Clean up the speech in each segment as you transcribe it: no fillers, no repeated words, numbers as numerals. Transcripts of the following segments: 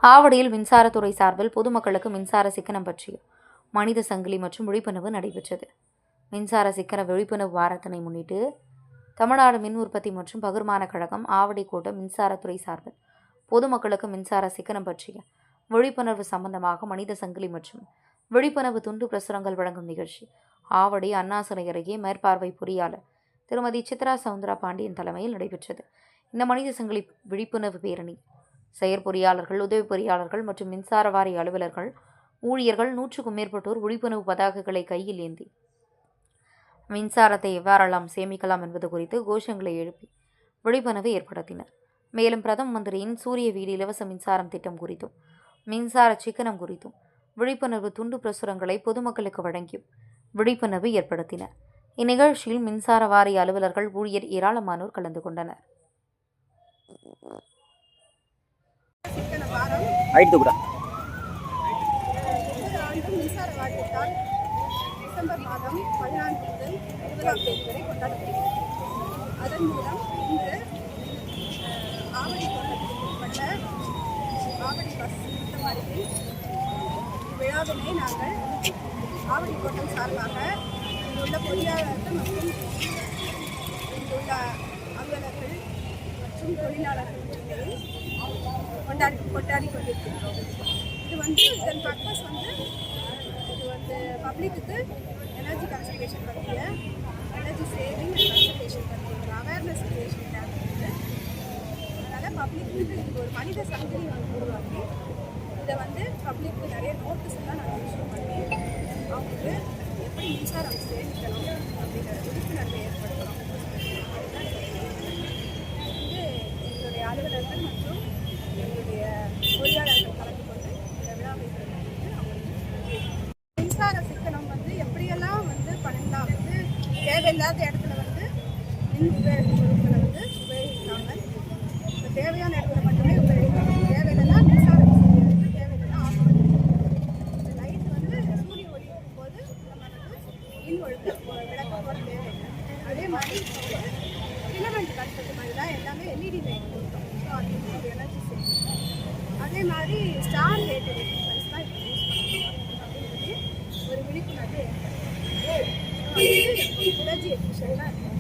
ஆவடியில் மின்சாரத்துறை சார்பில் பொதுமக்களுக்கு மின்சார சிக்கனம் பற்றிய மனித சங்கிலி மற்றும் விழிப்புணர்வு நடைபெற்றது. மின்சார சிக்கன விழிப்புணர்வு வாரத்தினை முன்னிட்டு தமிழ்நாடு மின் உற்பத்தி மற்றும் பகிர்மான கழகம் ஆவடி கோட்ட மின்சாரத்துறை சார்பில் பொதுமக்களுக்கு மின்சார சிக்கனம் பற்றிய விழிப்புணர்வு சம்பந்தமாக மனித சங்கிலி மற்றும் விழிப்புணர்வு துண்டு பிரசுரங்கள் வழங்கும் நிகழ்ச்சி ஆவடி அண்ணா சிலை அருகே மேற்பார்வை பொறியாளர் திருமதி சித்ரா சவுந்தரா பாண்டியன் தலைமையில் நடைபெற்றது. இந்த மனித சங்கிலி விழிப்புணர்வு பேரணி செயற்பொறியாளர்கள், உதவி பொறியாளர்கள் மற்றும் மின்சார வாரிய அலுவலர்கள், ஊழியர்கள் 100க்கும் மேற்பட்டோர் விழிப்புணர்வு பதாகைகளை கையில் ஏந்தி மின்சாரத்தை எவ்வாறெல்லாம் சேமிக்கலாம் என்பது குறித்து கோஷங்களை எழுப்பி விழிப்புணர்வு ஏற்படுத்தினர். மேலும் பிரதம மந்திரியின் சூரிய வீடு இலவச மின்சாரம் திட்டம் குறித்தும் மின்சார சிக்கனம் குறித்தும் விழிப்புணர்வு துண்டு பிரசுரங்களை பொதுமக்களுக்கு வழங்கியும் விழிப்புணர்வு ஏற்படுத்தினர். இந்நிகழ்ச்சியில் மின்சார வாரிய அலுவலர்கள், ஊழியர் ஏராளமானோர் கலந்து கொண்டனர். மின்சார வாரியத்தால் டிசம்பர் மாதம் 14 முதல் 20ஆம் தேதி வரை கொண்டாடப்படுகிறது. அதன் மூலம் இன்று ஆவடி கோட்டத்திற்கு உட்பட்ட ஆவடி பஸ் நிறுத்தம் அருகில் விழாவினை நாங்கள் ஆவடி கோட்டம் சார்பாக இங்குள்ள பொறியாளர்கள் மற்றும் இங்குள்ள அலுவலர்கள் மற்றும் தொழிலாளர்கள் முன்னிலையில் கொண்டாடி கொண்டிருக்கிறோம். இதன் பர்பஸ் பப்ளிக்கு எனர்ஜி கன்சர்வேஷன் பற்றிய எனர்ஜி சேவிங் அண்ட் கன்சர்வேஷன் பற்றிய ஒரு அவேர்னஸ் கிரியேஷன் தேவைப்படுது. அதனால் பப்ளிக்கு இது ஒரு மனித சங்கிலி உருவாக்கி இதை பப்ளிக்கு நிறைய நோட்டீஸ் எல்லாம் நாங்கள் இஷ்யூ பண்ணி அவங்களுக்கு எப்படி மின்சாரம் சேமிக்கணும் அப்படிங்கிற விழிப்புணர்வை ஏற்படுத்தணும். எங்களுடைய அலுவலர்கள் மற்றும் எங்களுடைய பொறியாளர்கள் கலந்து கொண்டு இந்த விழாவை மின்சார சிக்கனம் எப்படியெல்லாம் பண்ணலாம், தேவையில்லாத இடத்துல மின் உபயோகிப்பு பொருட்களை உபயோகிக்காமல் தேவையான இடத்துல மட்டுமே உபயோகிக்கணும். தேவையில்லைன்னா மின்சாரம் தேவையில்லைன்னா ஆஃப் பண்ணணும். இந்த லைட் சூரிய ஒளி இருக்கும் போது நம்ம மின் ஒழுக்க விளக்க போட தேவையில்லை. அதே மாதிரி ஃபிலமெண்ட் கட்டுறது மாதிரி தான் எல்லாமே எல்இடி லைட் கொடுத்தோம். ஸோ அது ஒரு எனர்ஜி சேவிங். அதே மாதிரி ஸ்டார் லைட் டிவைஸ் தான் இப்போ யூஸ் பண்ணணும் அப்படிங்கிறது ஒரு விழிப்புணர்வு எனர்ஜி எஃபிஷியண்டாக இருக்கும்.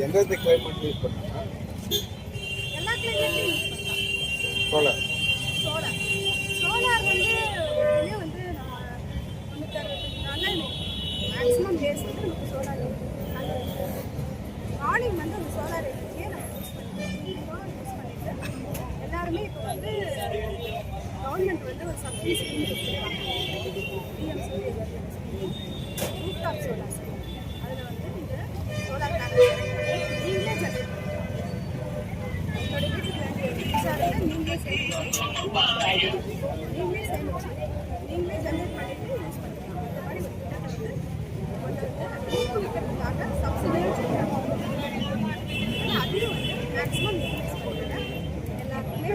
எந்த கிளைமேட் யூஸ் பண்ணுறாங்க? எல்லா கிளைமேட்லையும் யூஸ் பண்ணலாம். சோலார் சோலார் நம்ம 360 நாளில் மேக்ஸிமம் டேஸ் நமக்கு சோலார் மார்னிங் அந்த சோலார் எனர்ஜியை நம்ம யூஸ் பண்ணிட்டு எல்லாருமே இப்போ கவர்மெண்ட் ஒரு சப்சிடி ஸ்கீம் கொடுத்துருக்காங்க. பிஎம் சூரிய ரூஃப்டாப் சோலார் ஸ்கீம். அதில் நீங்கள் சோலார் பேனல் நீங்களே ஜென்ரேட் பண்ணிக்கலாம். உங்களோட வீட்டுக்கு வேண்டிய மின்சாரத்தை நீங்களே சேமிச்சு நீங்களே ஜென்ரேட் பண்ணிட்டு யூஸ் பண்ணிக்கலாம். இந்த மாதிரி ஒரு திட்டத்தை ஊக்குவிக்கிறதுக்காக சப்சிடியும் செய்யறாங்க. அதையும் மேக்ஸிமம் யூஸ் பண்ணுங்க. எல்லாருக்குமே